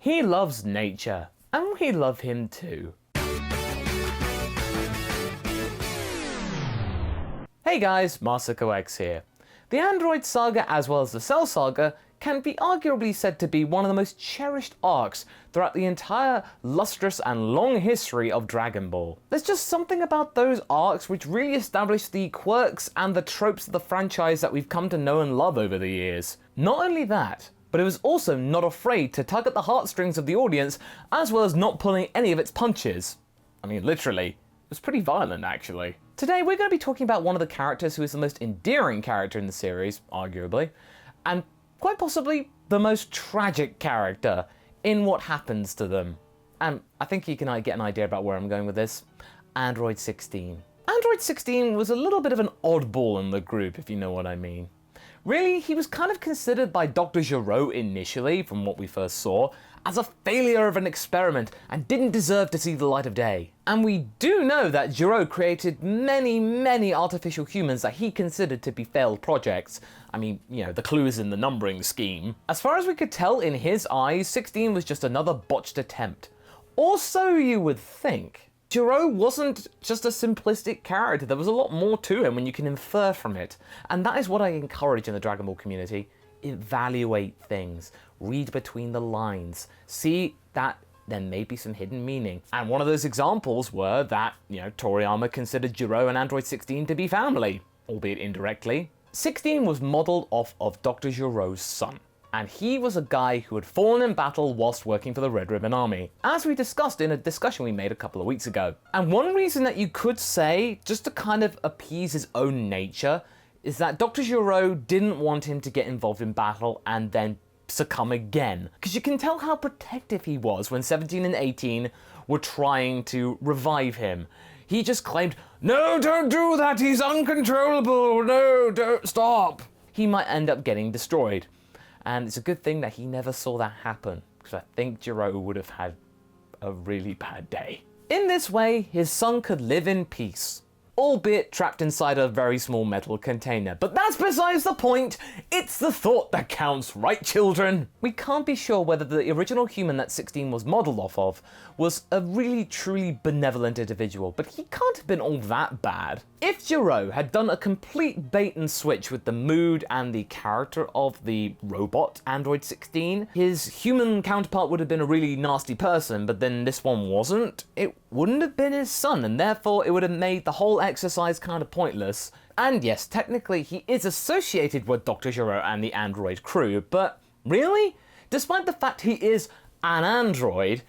He loves nature, and we love him too. Hey guys, MasakoX here. The Android saga as well as the Cell saga can be arguably said to be one of the most cherished arcs throughout the entire lustrous and long history of Dragon Ball. There's just something about those arcs which really established the quirks and the tropes of the franchise that we've come to know and love over the years. Not only that, but it was also not afraid to tug at the heartstrings of the audience as well as not pulling any of its punches. I mean, literally, it was pretty violent actually. Today we're going to be talking about one of the characters who is the most endearing character in the series, arguably, and quite possibly the most tragic character in what happens to them. And I think you can get an idea about where I'm going with this. Android 16. Android 16 was a little bit of an oddball in the group, if you know what I mean. Really, he was kind of considered by Dr. Gero initially, from what we first saw, as a failure of an experiment and didn't deserve to see the light of day. And we do know that Gero created many artificial humans that he considered to be failed projects. I mean, you know, the clue is in the numbering scheme. As far as we could tell, in his eyes, 16 was just another botched attempt. Or so you would think. Gero wasn't just a simplistic character, there was a lot more to him when you can infer from it. And that is what I encourage in the Dragon Ball community. Evaluate things, read between the lines, see that there may be some hidden meaning. And one of those examples were that, you know, Toriyama considered Gero and Android 16 to be family, albeit indirectly. 16 was modelled off of Dr. Gero's son. And he was a guy who had fallen in battle whilst working for the Red Ribbon Army, as we discussed in a discussion we made a couple of weeks ago. And one reason that you could say, just to kind of appease his own nature, is that Dr. Gero didn't want him to get involved in battle and then succumb again. Because you can tell how protective he was when 17 and 18 were trying to revive him. He just claimed, "No, don't do that, he's uncontrollable, no, don't stop." He might end up getting destroyed. And it's a good thing that he never saw that happen, because I think Gero would have had a really bad day. In this way, his son could live in peace, albeit trapped inside a very small metal container. But that's besides the point, it's the thought that counts, right children? We can't be sure whether the original human that 16 was modelled off of was a really truly benevolent individual, but he can't have been all that bad. If Gero had done a complete bait and switch with the mood and the character of the robot Android 16, his human counterpart would have been a really nasty person, but then this one wasn't. It wouldn't have been his son, and therefore it would have made the whole exercise kind of pointless. And yes, technically he is associated with Dr. Gero and the android crew, but really? Despite the fact he is an android,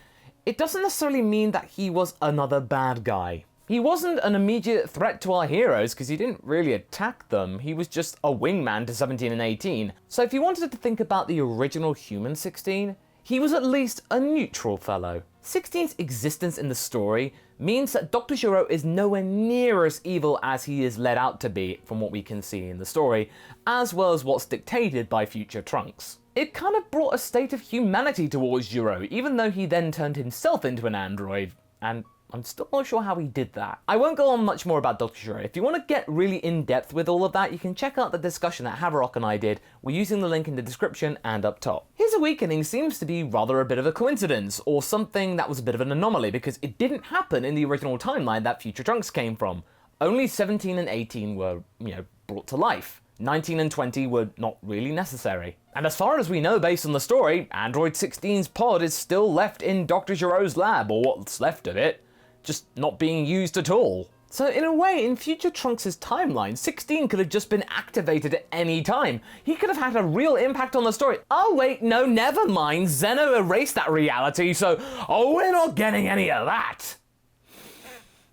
it doesn't necessarily mean that he was another bad guy. He wasn't an immediate threat to our heroes because he didn't really attack them, he was just a wingman to 17 and 18. So if you wanted to think about the original human 16, he was at least a neutral fellow. 16's existence in the story means that Dr. Gero is nowhere near as evil as he is led out to be from what we can see in the story, as well as what's dictated by future Trunks. It kind of brought a state of humanity towards Gero, even though he then turned himself into an android, and I'm still not sure how he did that. I won't go on much more about Dr. Gero. If you want to get really in-depth with all of that, you can check out the discussion that Haverock and I did. We're using the link in the description and up top. His awakening seems to be rather a bit of a coincidence, or something that was a bit of an anomaly, because it didn't happen in the original timeline that future Trunks came from. Only 17 and 18 were, brought to life. 19 and 20 were not really necessary. And as far as we know based on the story, Android 16's pod is still left in Dr. Gero's lab, or what's left of it, just not being used at all. So in a way, in future Trunks' timeline, 16 could have just been activated at any time. He could have had a real impact on the story. Oh wait, no, never mind, Zeno erased that reality, so we're not getting any of that.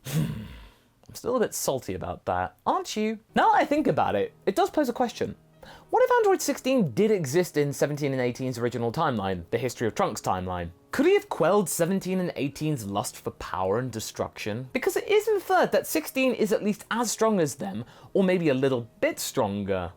I'm still a bit salty about that, aren't you? Now that I think about it, it does pose a question. What if Android 16 did exist in 17 and 18's original timeline, the History of Trunks timeline? Could he have quelled 17 and 18's lust for power and destruction? Because it is inferred that 16 is at least as strong as them, or maybe a little bit stronger.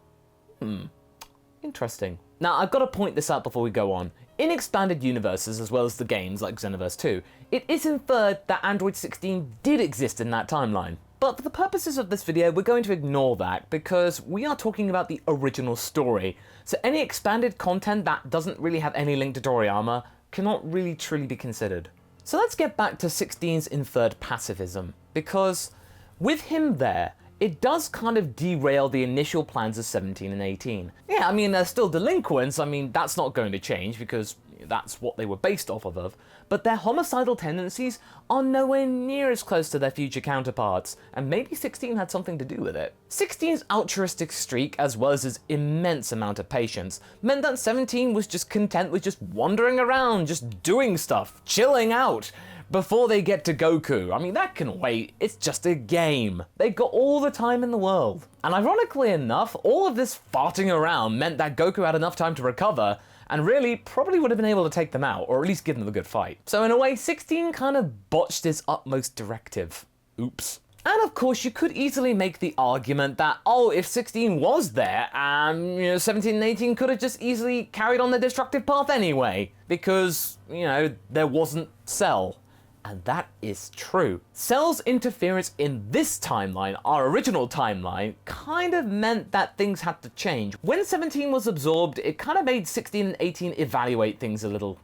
Interesting. Now, I've got to point this out before we go on. In expanded universes, as well as the games like Xenoverse 2, it is inferred that Android 16 did exist in that timeline. But for the purposes of this video, we're going to ignore that because we are talking about the original story. So any expanded content that doesn't really have any link to Toriyama, cannot really truly be considered. So let's get back to 16's inferred pacifism, because with him there, it does kind of derail the initial plans of 17 and 18. Yeah, I mean, they're still delinquents, I mean, that's not going to change because that's what they were based off of, but their homicidal tendencies are nowhere near as close to their future counterparts, and maybe 16 had something to do with it. 16's altruistic streak, as well as his immense amount of patience, meant that 17 was just content with just wandering around, just doing stuff, chilling out, before they get to Goku. I mean, that can wait, it's just a game. They've got all the time in the world. And ironically enough, all of this farting around meant that Goku had enough time to recover, and really probably would have been able to take them out, or at least give them a good fight. So in a way, 16 kind of botched his utmost directive. Oops. And of course, you could easily make the argument that, oh, if 16 was there, 17 and 18 could have just easily carried on their destructive path anyway, because, there wasn't Cell. And that is true. Cell's interference in this timeline, our original timeline, kind of meant that things had to change. When 17 was absorbed, it kind of made 16 and 18 evaluate things a little.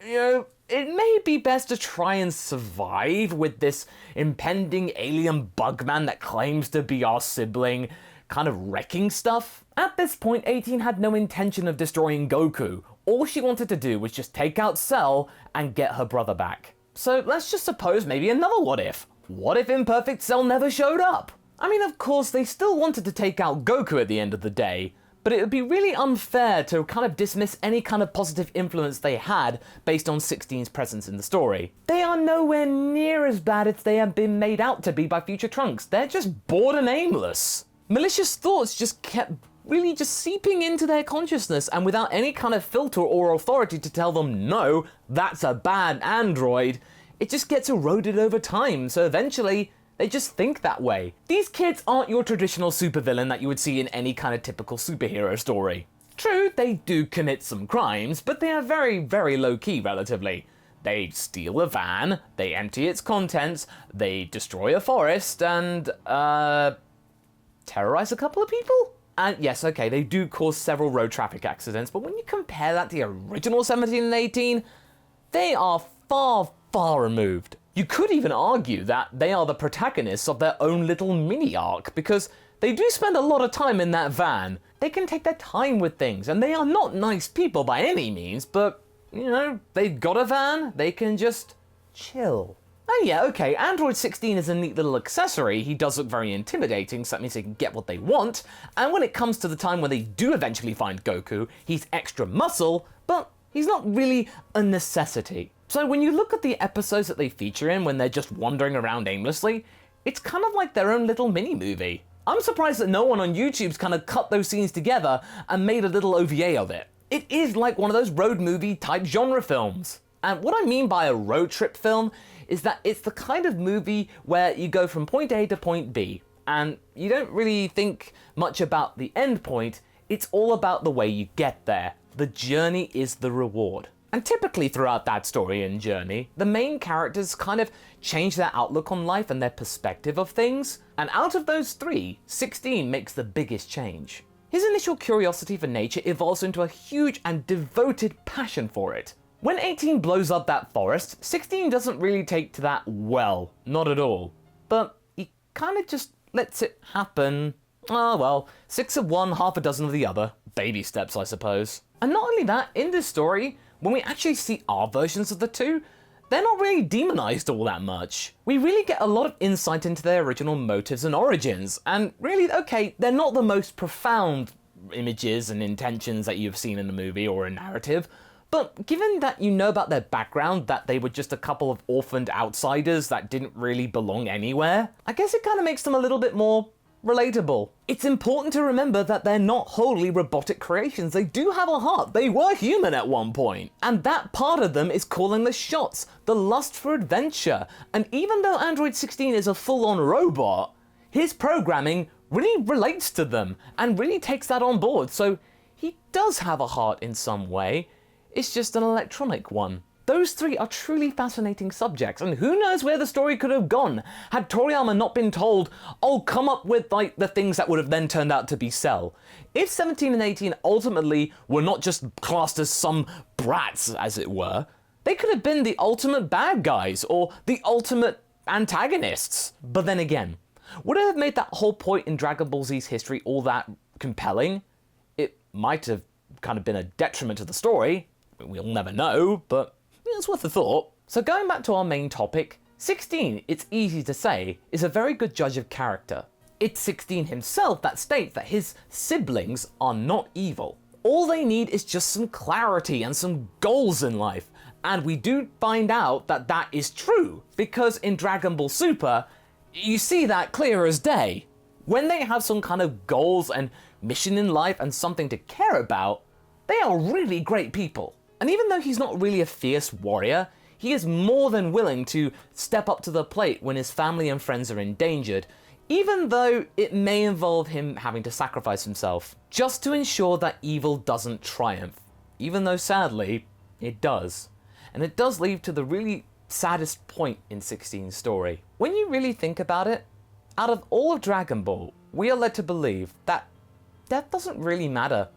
It may be best to try and survive with this impending alien bugman that claims to be our sibling, kind of wrecking stuff. At this point, 18 had no intention of destroying Goku. All she wanted to do was just take out Cell and get her brother back. So let's just suppose maybe another what if. What if Imperfect Cell never showed up? I mean, of course, they still wanted to take out Goku at the end of the day, but it would be really unfair to kind of dismiss any kind of positive influence they had based on 16's presence in the story. They are nowhere near as bad as they have been made out to be by future Trunks. They're just bored and aimless. Malicious thoughts just kept really just seeping into their consciousness, and without any kind of filter or authority to tell them, no, that's a bad android, it just gets eroded over time, so eventually they just think that way. These kids aren't your traditional supervillain that you would see in any kind of typical superhero story. True, they do commit some crimes, but they are very, very low-key relatively. They steal a van, they empty its contents, they destroy a forest, and, terrorize a couple of people? And yes, okay, they do cause several road traffic accidents, but when you compare that to the original 17 and 18, they are far, far removed. You could even argue that they are the protagonists of their own little mini-arc, because they do spend a lot of time in that van. They can take their time with things, and they are not nice people by any means, but, they've got a van, they can just chill. Oh yeah, okay, Android 16 is a neat little accessory. He does look very intimidating, so that means they can get what they want. And when it comes to the time when they do eventually find Goku, he's extra muscle, but he's not really a necessity. So when you look at the episodes that they feature in when they're just wandering around aimlessly, it's kind of like their own little mini-movie. I'm surprised that no one on YouTube's kind of cut those scenes together and made a little OVA of it. It is like one of those road movie type genre films. And what I mean by a road trip film is that it's the kind of movie where you go from point A to point B, and you don't really think much about the end point, it's all about the way you get there. The journey is the reward. And typically throughout that story and journey, the main characters kind of change their outlook on life and their perspective of things, and out of those three, 16 makes the biggest change. His initial curiosity for nature evolves into a huge and devoted passion for it. When 18 blows up that forest, 16 doesn't really take to that well, not at all. But he kind of just lets it happen. Ah well, 6 of one, half a dozen of the other. Baby steps, I suppose. And not only that, in this story, when we actually see our versions of the two, they're not really demonized all that much. We really get a lot of insight into their original motives and origins, and really, okay, they're not the most profound images and intentions that you've seen in a movie or a narrative, but given that you know about their background, that they were just a couple of orphaned outsiders that didn't really belong anywhere, I guess it kind of makes them a little bit more relatable. It's important to remember that they're not wholly robotic creations. They do have a heart. They were human at one point. And that part of them is calling the shots, the lust for adventure. And even though Android 16 is a full-on robot, his programming really relates to them and really takes that on board. So he does have a heart in some way. It's just an electronic one. Those three are truly fascinating subjects, and who knows where the story could have gone had Toriyama not been told, oh, come up with like the things that would have then turned out to be Cell. If 17 and 18 ultimately were not just classed as some brats, as it were, They could have been the ultimate bad guys, or the ultimate antagonists. But then again, would it have made that whole point in Dragon Ball Z's history all that compelling? It might have kind of been a detriment to the story. We'll never know, but it's worth a thought. So going back to our main topic, 16, it's easy to say, is a very good judge of character. It's 16 himself that states that his siblings are not evil. All they need is just some clarity and some goals in life. And we do find out that that is true, because in Dragon Ball Super, you see that clear as day. When they have some kind of goals and mission in life and something to care about, they are really great people. And even though he's not really a fierce warrior, he is more than willing to step up to the plate when his family and friends are endangered, even though it may involve him having to sacrifice himself, just to ensure that evil doesn't triumph, even though sadly, it does. And it does lead to the really saddest point in 16's story. When you really think about it, out of all of Dragon Ball, we are led to believe that death doesn't really matter.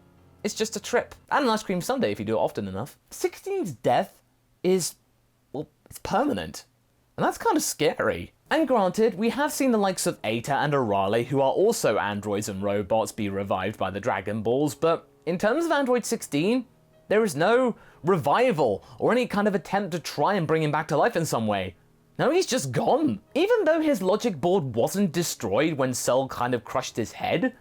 It's just a trip, and an ice cream sundae if you do it often enough. 16's death is, well, it's permanent. And that's kind of scary. And granted, we have seen the likes of Eta and Arale, who are also androids and robots, be revived by the Dragon Balls, but in terms of Android 16, there is no revival or any kind of attempt to try and bring him back to life in some way. No, he's just gone. Even though his logic board wasn't destroyed when Cell kind of crushed his head,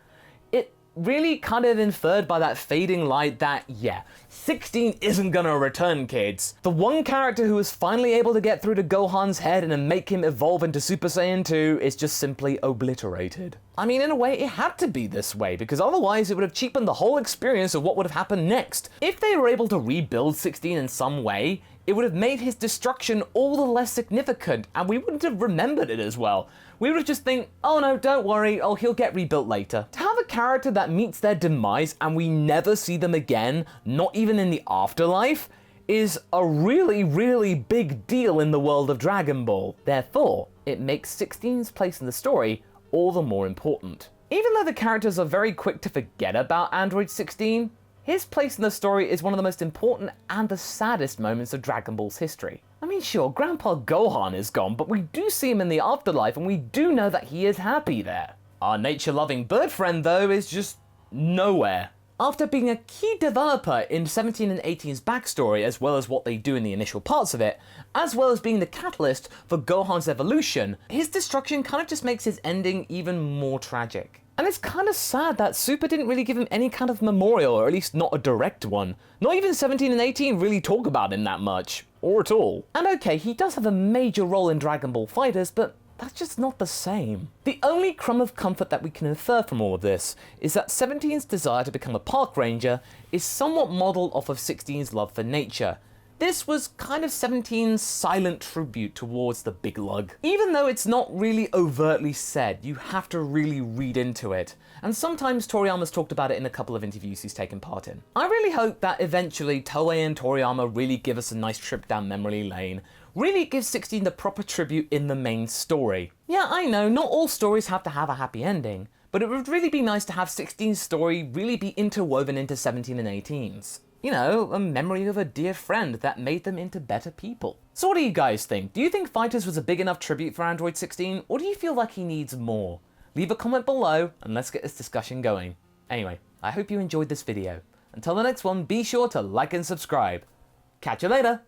it really kind of inferred by that fading light that, yeah, 16 isn't gonna return, kids. The one character who was finally able to get through to Gohan's head and make him evolve into Super Saiyan 2 is just simply obliterated. I mean, in a way, it had to be this way, because otherwise it would have cheapened the whole experience of what would have happened next. If they were able to rebuild 16 in some way, it would have made his destruction all the less significant, and we wouldn't have remembered it as well. We would have just think, oh no, don't worry, oh, he'll get rebuilt later. To have a character that meets their demise and we never see them again, not even in the afterlife, is a really, really big deal in the world of Dragon Ball. Therefore, it makes 16's place in the story all the more important. Even though the characters are very quick to forget about Android 16, his place in the story is one of the most important and the saddest moments of Dragon Ball's history. I mean, sure, Grandpa Gohan is gone, but we do see him in the afterlife and we do know that he is happy there. Our nature-loving bird friend, though, is just nowhere. After being a key developer in 17 and 18's backstory, as well as what they do in the initial parts of it, as well as being the catalyst for Gohan's evolution, his destruction kind of just makes his ending even more tragic. And it's kind of sad that Super didn't really give him any kind of memorial, or at least not a direct one. Not even 17 and 18 really talk about him that much, or at all. And okay, he does have a major role in Dragon Ball FighterZ, but that's just not the same. The only crumb of comfort that we can infer from all of this is that 17's desire to become a park ranger is somewhat modeled off of 16's love for nature. This was kind of 17's silent tribute towards the big lug. Even though it's not really overtly said, you have to really read into it. And sometimes Toriyama's talked about it in a couple of interviews he's taken part in. I really hope that eventually Toei and Toriyama really give us a nice trip down memory lane. Really give 16 the proper tribute in the main story. Yeah, I know, not all stories have to have a happy ending, but it would really be nice to have 16's story really be interwoven into 17 and 18's. You know, a memory of a dear friend that made them into better people. So what do you guys think? Do you think FighterZ was a big enough tribute for Android 16, or do you feel like he needs more? Leave a comment below and let's get this discussion going. Anyway, I hope you enjoyed this video. Until the next one, be sure to like and subscribe. Catch you later!